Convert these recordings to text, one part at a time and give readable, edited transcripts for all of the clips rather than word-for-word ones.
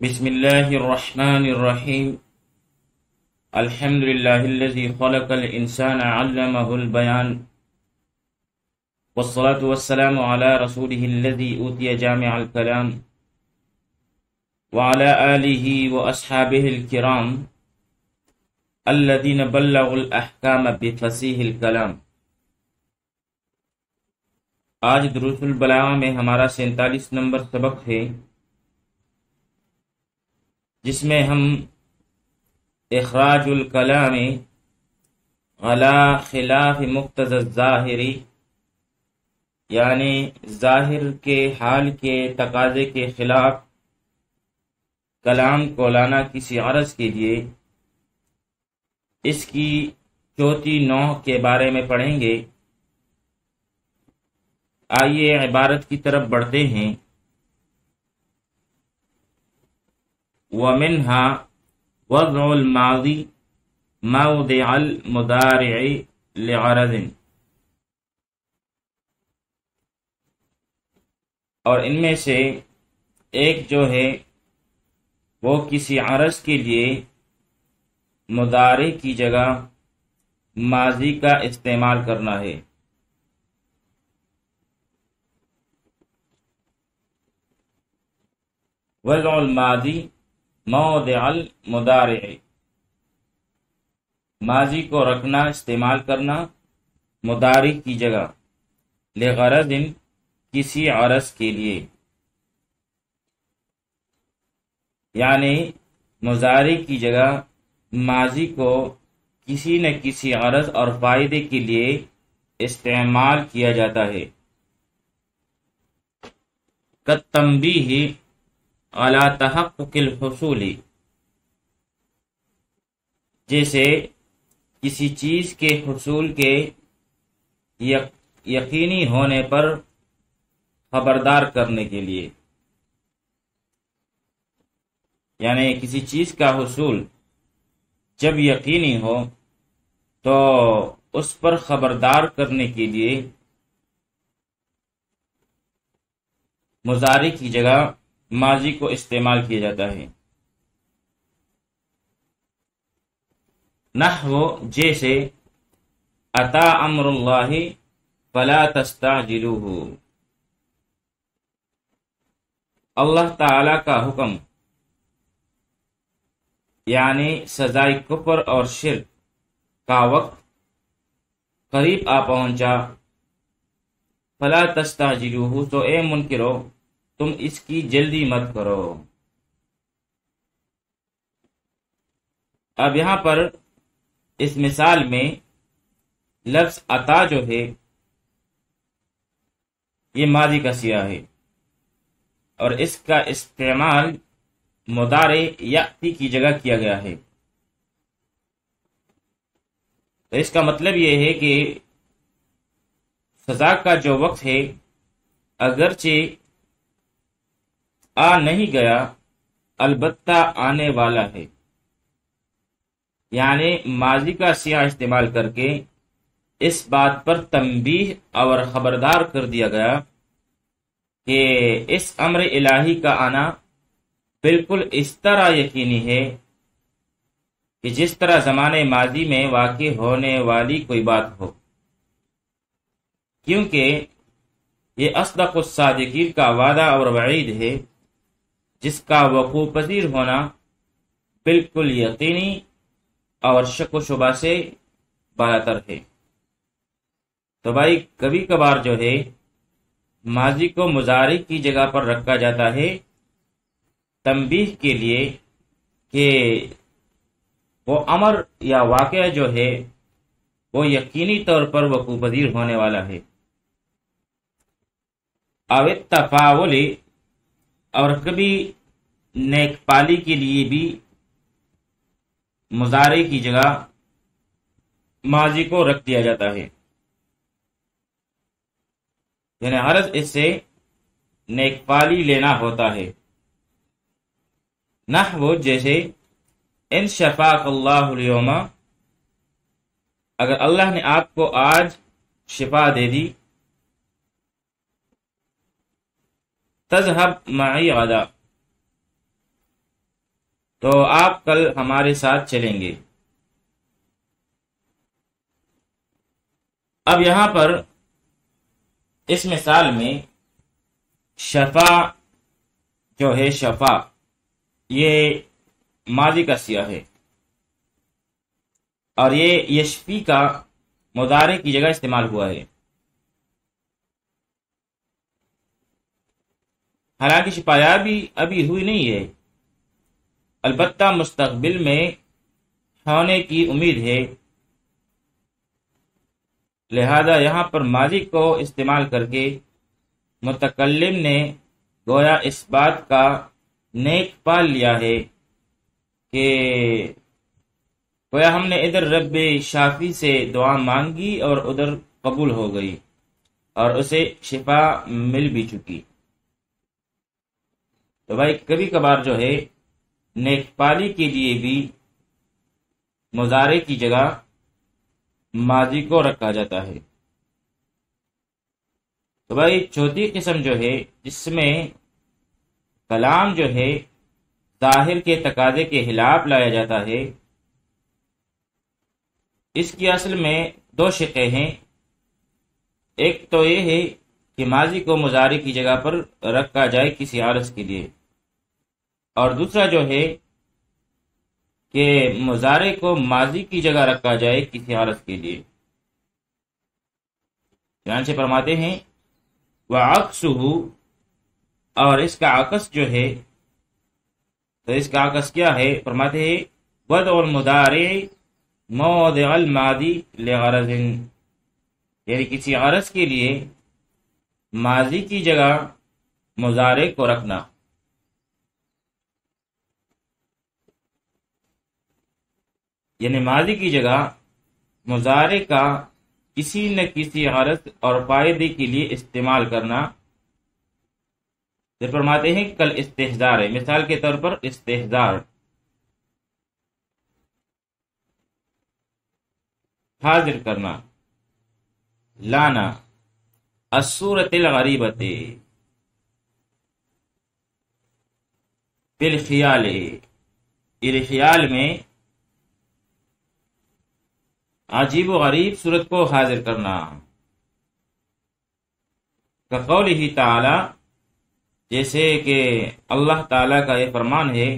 بسم الله الرحمن الرحيم. الحمد لله الذي خلق الإنسان علمه البيان، والصلاة والسلام على رسوله الذي أوتي جامع الكلام وعلى آله وأصحابه الكرام الذين بلغوا الأحكام بفصيح الكلام. آج دروس البلاغہ میں ہمارا 47 نمبر سبق ہے، جس میں ہم اخراج الکلام علی خلاف مقتضی الظاہری، یعنی ظاہر کے حال کے تقاضے کے خلاف کلام کو لانا کسی عرض کے لیے، اس کی چوتھی نوع کے بارے میں پڑھیں گے. آئیے عبارت کی طرف بڑھتے ہیں. ومنها وضع الماضی موضع المضارع لعرض، اور ان میں سے ایک جو ہے وہ کسی عرض کے لیے مضارع کی جگہ ماضی کا استعمال کرنا ہے. وضع الماضی موضع المضارع، ماضی کو رکھنا، استعمال کرنا مضارع کی جگہ، لغرض، کسی عرض کے لیے، یعنی مضارع کی جگہ ماضی کو کسی نہ کسی غرض اور فائدے کے لیے استعمال کیا جاتا ہے. کالتنبیہ علی تحقق الحصول، جیسے کسی چیز کے حصول کے یقینی ہونے پر خبردار کرنے کے لیے، یعنی کسی چیز کا حصول جب یقینی ہو تو اس پر خبردار کرنے کے لیے مضارع کی جگہ ماضی کو استعمال کیا جاتا ہے. نحو، جیسے اتی امر اللہ فلا تستعجلوہ، اللہ تعالی کا حکم یعنی سزائے کفر اور شرک کا وقت قریب آ پہنچا، فلا تستعجلوہ، تو اے منکرو تم اس کی جلدی مت کرو. اب یہاں پر اس مثال میں لفظ عطا جو ہے یہ ماضی کا صیغہ ہے، اور اس کا استعمال مضارع یأتی کی جگہ کیا گیا ہے. تو اس کا مطلب یہ ہے کہ سزا کا جو وقت ہے اگرچہ آ نہیں گیا، البتہ آنے والا ہے، یعنی ماضی کا صیغہ استعمال کر کے اس بات پر تنبیہ اور خبردار کر دیا گیا کہ اس امر الہی کا آنا بالکل اس طرح یقینی ہے کہ جس طرح زمانے ماضی میں واقع ہونے والی کوئی بات ہو، کیونکہ یہ اصدق الصادقین کا وعدہ اور وعید ہے جس کا وقوع پذیر ہونا بالکل یقینی اور شک و شبہ سے بالاتر ہے. تو بھائی کبھی کبھار جو ہے ماضی کو مضارع کی جگہ پر رکھا جاتا ہے تنبیہ کے لیے کہ وہ امر یا واقعہ جو ہے وہ یقینی طور پر وقوع پذیر ہونے والا ہے. او التفاول، اور کبھی نیک پالی کے لیے بھی مضارع کی جگہ ماضی کو رکھ دیا جاتا ہے، یعنی غرض اس سے نیک پالی لینا ہوتا ہے. نحو، جیسے ان شفاک اللہ اليوم، اگر اللہ نے آپ کو آج شفا دے دی، تذهب معی غدا، تو آپ کل ہمارے ساتھ چلیں گے۔ اب یہاں پر اس مثال میں شفا جو ہے، شفا یہ ماضی کا سیغہ ہے، اور یہ یشفی کا مضارع کی جگہ استعمال ہوا ہے۔ حالانکہ شفایابی ابھی ہوئی نہیں ہے، البتہ مستقبل میں ہونے کی امید ہے، لہذا یہاں پر ماضی کو استعمال کر کے متکلم نے گویا اس بات کا نیک پال لیا ہے کہ گویا ہم نے ادھر رب شافی سے دعا مانگی اور ادھر قبول ہو گئی اور اسے شفا مل بھی چکی۔ تو بھائی کبھی کبھار جو ہے نیک پالی کے لیے بھی مضارع کی جگہ ماضی کو رکھا جاتا ہے۔ تو بھائی چوتھی قسم جو ہے جس میں کلام جو ہے ظاہر کے تقاضے کے خلاف لایا جاتا ہے، اس کی اصل میں دو شقیں ہیں۔ ایک تو یہ ہے کہ ماضی کو مضارع کی جگہ پر رکھا جائے کسی عرض کے لیے، اور دوسرا جو ہے کہ مضارع کو ماضی کی جگہ رکھا جائے کسی عرض کے لیے۔ چنانچہ فرماتے ہیں وَعَكْسُهُ، اور اس کا عکس جو ہے، تو اس کا عکس کیا ہے؟ فرماتے ہیں وَضْعُ الْمُضَارِعِ مَوْضِعَ الْمَاضِي لِغَرَضٍ، یعنی کسی عرض کے لیے ماضی کی جگہ مضارع کو رکھنا۔ یعنی ماضی کی جگہ مضارع کا کسی نہ کسی غرض اور فائدے کے لیے استعمال کرنا۔ پھر فرماتے ہیں کل استحضار ہے، مثال کے طور پر استحضار، حاضر کرنا، لانا، الصورت الغریبت بالخیال، یہ خیال میں عجیب و غریب صورت کو حاضر کرنا۔ کقولہ تعالی، جیسے کہ اللہ تعالیٰ کا یہ فرمان ہے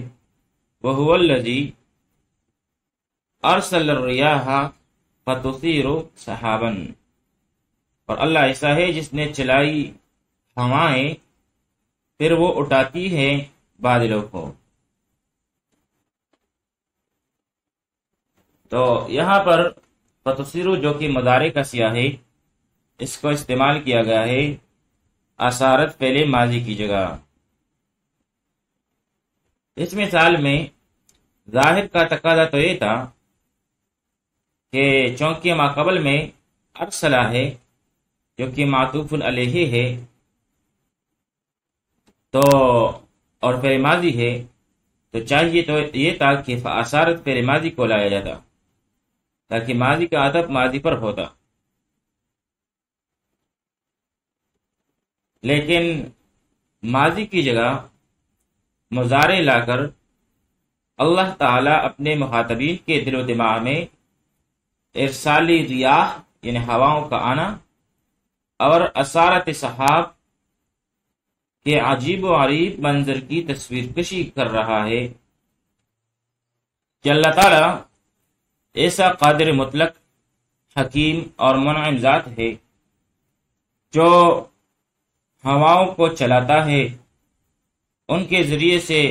وَهُوَ الَّذِي أَرْسَلَ الرِّيَاحَ فَتُثِيرُ سَحَابًا، اور اللہ ایسا ہے جس نے چلائی ہوائیں پھر وہ اٹھاتی ہیں بادلوں کو۔ تو یہاں پر فتثیرو جو کہ مضارع کا سیغہ ہے، اس کو استعمال کیا گیا ہے اثارت پہلے ماضی کی جگہ۔ اس مثال میں ظاہر کا تقاضا تو یہ تھا کہ چونکہ ماقبل میں ارسلہ ہے جو کہ معطوف علیہ ہے، تو اور فعل ماضی ہے، تو چاہیے تو یہ تھا کہ اثارت فعل ماضی کو لایا جاتا تاکہ ماضی کا عطف ماضی پر ہوتا، لیکن ماضی کی جگہ مضارع لا کر اللہ تعالیٰ اپنے مخاطبین کے دل و دماغ میں ارسالی ریاح یعنی ہواؤں کا آنا اور اثارت سحاب کے عجیب و غریب منظر کی تصویر کشی کر رہا ہے کہ اللہ تعالیٰ ایسا قادر مطلق، حکیم اور منعم ذات ہے جو ہواؤں کو چلاتا ہے، ان کے ذریعے سے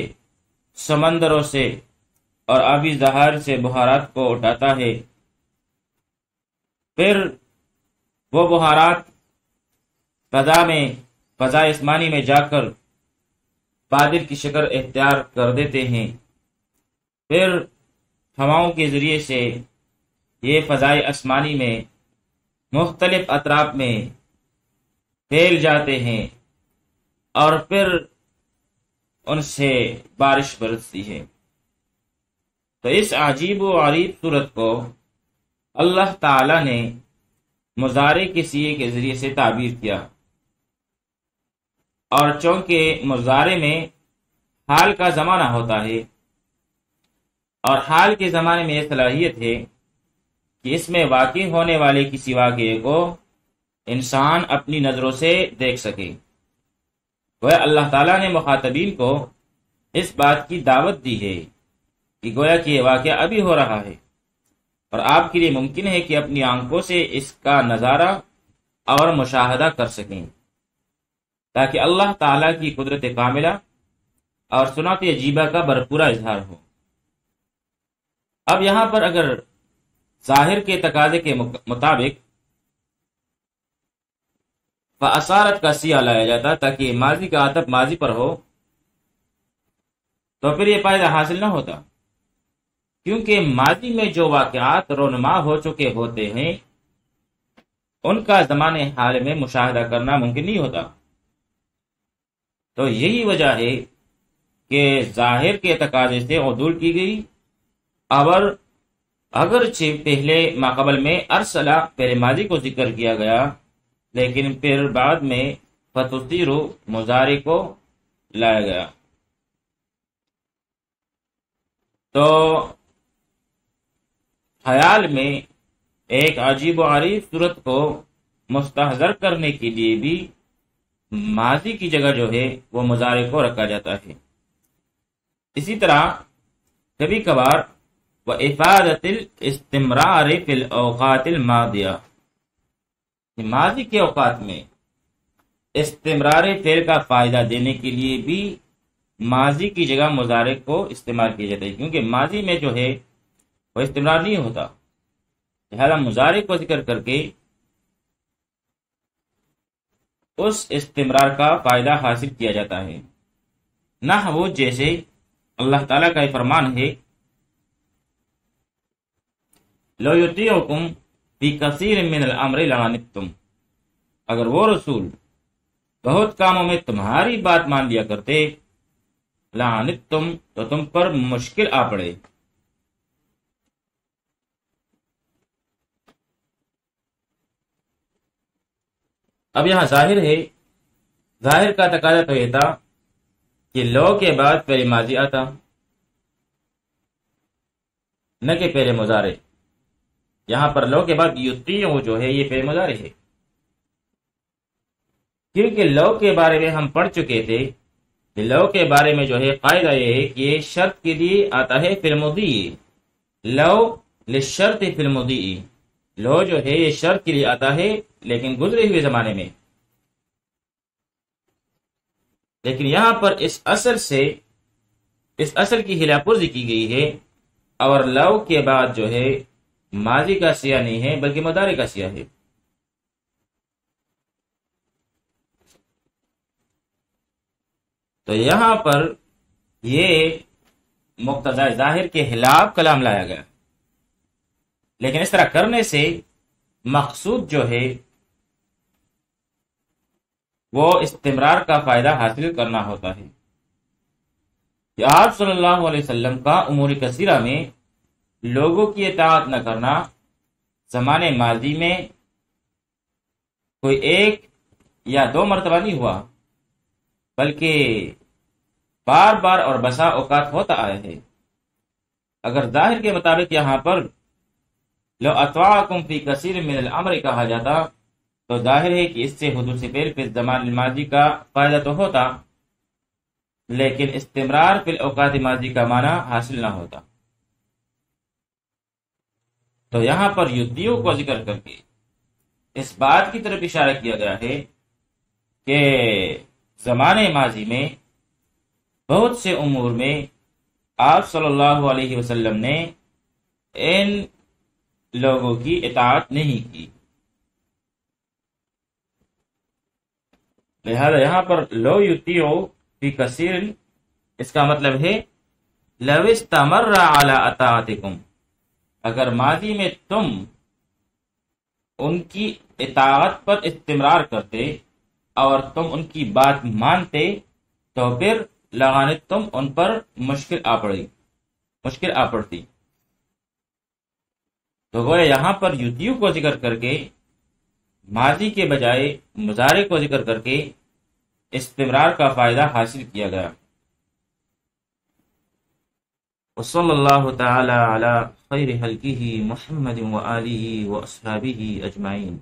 سمندروں سے اور آبی ذخائر سے بخارات کو اٹھاتا ہے، پھر وہ بخارات فضا آسمانی میں جا کر بادل کی شکل اختیار کر دیتے ہیں، پھر ہواؤں کے ذریعے سے یہ فضائے آسمانی میں مختلف اطراف میں پھیل جاتے ہیں اور پھر ان سے بارش برستی ہے۔ تو اس عجیب و غریب صورت کو اللہ تعالی نے مضارع کے سیغے کے ذریعے سے تعبیر کیا، اور چونکہ مضارع میں حال کا زمانہ ہوتا ہے اور حال کے زمانے میں یہ صلاحیت ہے کہ اس میں واقع ہونے والے کسی واقعے کو انسان اپنی نظروں سے دیکھ سکے۔ گویا اللہ تعالیٰ نے مخاطبین کو اس بات کی دعوت دی ہے کہ گویا کہ یہ واقعہ ابھی ہو رہا ہے، اور آپ کے لیے ممکن ہے کہ اپنی آنکھوں سے اس کا نظارہ اور مشاہدہ کر سکیں، تاکہ اللہ تعالیٰ کی قدرت کاملہ اور صنعت عجیبہ کا بھرپورا اظہار ہو۔ اب یہاں پر اگر ظاہر کے تقاضے کے مطابق فَأَصَارَتْ کا سیغہ لایا جاتا تاکہ ماضی کا عطف ماضی پر ہو، تو پھر یہ فائدہ حاصل نہ ہوتا، کیونکہ ماضی میں جو واقعات رونما ہو چکے ہوتے ہیں ان کا زمان حال میں مشاہدہ کرنا ممکن نہیں ہوتا۔ تو یہی وجہ ہے کہ ظاہر کے تقاضے سے عدول کی گئی، اور اگرچہ پہلے ماقبل میں ارسلہ پہلے ماضی کو ذکر کیا گیا، لیکن پھر بعد میں فتصیر مضارع کو لایا گیا۔ تو خیال میں ایک عجیب و غریب صورت کو مستحضر کرنے کے لیے بھی ماضی کی جگہ جو ہے وہ مضارع کو رکھا جاتا ہے۔ اسی طرح کبھی کبھار وَإِفَادَةِ الْإِسْتِمْرَارِ فِي الْأَوْقَاتِ الْمَاضِيَةِ، ماضی کے اوقات میں استمرار فعل کا فائدہ دینے کے لیے بھی ماضی کی جگہ مضارع کو استعمال کیا جاتا ہے، کیونکہ ماضی میں جو ہے وہ استمرار نہیں ہوتا، لہذا مضارع کو ذکر کر کے اس استمرار کا فائدہ حاصل کیا جاتا ہے۔ نحو جیسے اللہ تعالیٰ کا یہ فرمان ہے لو یطیعکم فی کثیر من الامر لعنتم، اگر وہ رسول بہت کاموں میں تمہاری بات مان لیا کرتے لعنتم، تو تم پر مشکل آ پڑے۔ اب یہاں ظاہر ہے، ظاہر کا تقاضا تو یہ تھا کہ لو کے بعد پہلے ماضی آتا، نہ کہ پہلے مضارع۔ یہاں پر لو کے بعد یطیع جو ہے یہ پہلے مضارع ہے، کیونکہ لو کے بارے میں ہم پڑھ چکے تھے کہ لو کے بارے میں جو ہے قاعدہ یہ ہے کہ یہ شرط کے لیے آتا ہے فی المضی، لو للشرط فی المضی، لو جو ہے یہ شرط کے لیے آتا ہے لیکن گزرے ہوئے زمانے میں۔ لیکن یہاں پر اس اصل کی خلاف ورزی کی گئی ہے، اور لو کے بعد جو ہے ماضی کا سیاہ نہیں ہے بلکہ مضارع کا سیاہ ہے۔ تو یہاں پر یہ مقتضی ظاہر کے خلاف کلام لایا گیا، لیکن اس طرح کرنے سے مقصود جو ہے وہ استمرار کا فائدہ حاصل کرنا ہوتا ہے کہ آپ صلی اللہ علیہ وسلم کا امور کثیرہ میں لوگوں کی اطاعت نہ کرنا زمانے ماضی میں کوئی ایک یا دو مرتبہ نہیں ہوا، بلکہ بار بار اور بسا اوقات ہوتا آیا ہے۔ اگر ظاہر کے مطابق یہاں پر لو اطواعکم فی کثیر من الامر کہا جاتا تو ظاہر ہے کہ اس سے حدوث فعل فی زمان الماضی کا فائدہ تو ہوتا، لیکن استمرار فی الاوقات ماضی کا معنی حاصل نہ ہوتا۔ تو یہاں پر یطیع کو ذکر کر کے اس بات کی طرف اشارہ کیا گیا ہے کہ زمانے ماضی میں بہت سے امور میں آپ صلی اللہ علیہ وسلم نے ان لوگوں کی اطاعت نہیں کی، لہذا یہاں پر لو یطیع فی کثیر اس کا مطلب ہے لو استمر علی اطاعتکم، اگر ماضی میں تم ان کی اطاعت پر استمرار کرتے اور تم ان کی بات مانتے تو پھر لعنتم ان پر مشکل آ پڑتی۔ تو گویا یہاں پر یطیع کو ذکر کر کے ماضی کے بجائے مضارع کو ذکر کر کے استمرار کا فائدہ حاصل کیا گیا۔ وصلی اللہ تعالی علی خیر خلقہ محمد وآلہ واصحابہ اجمعین.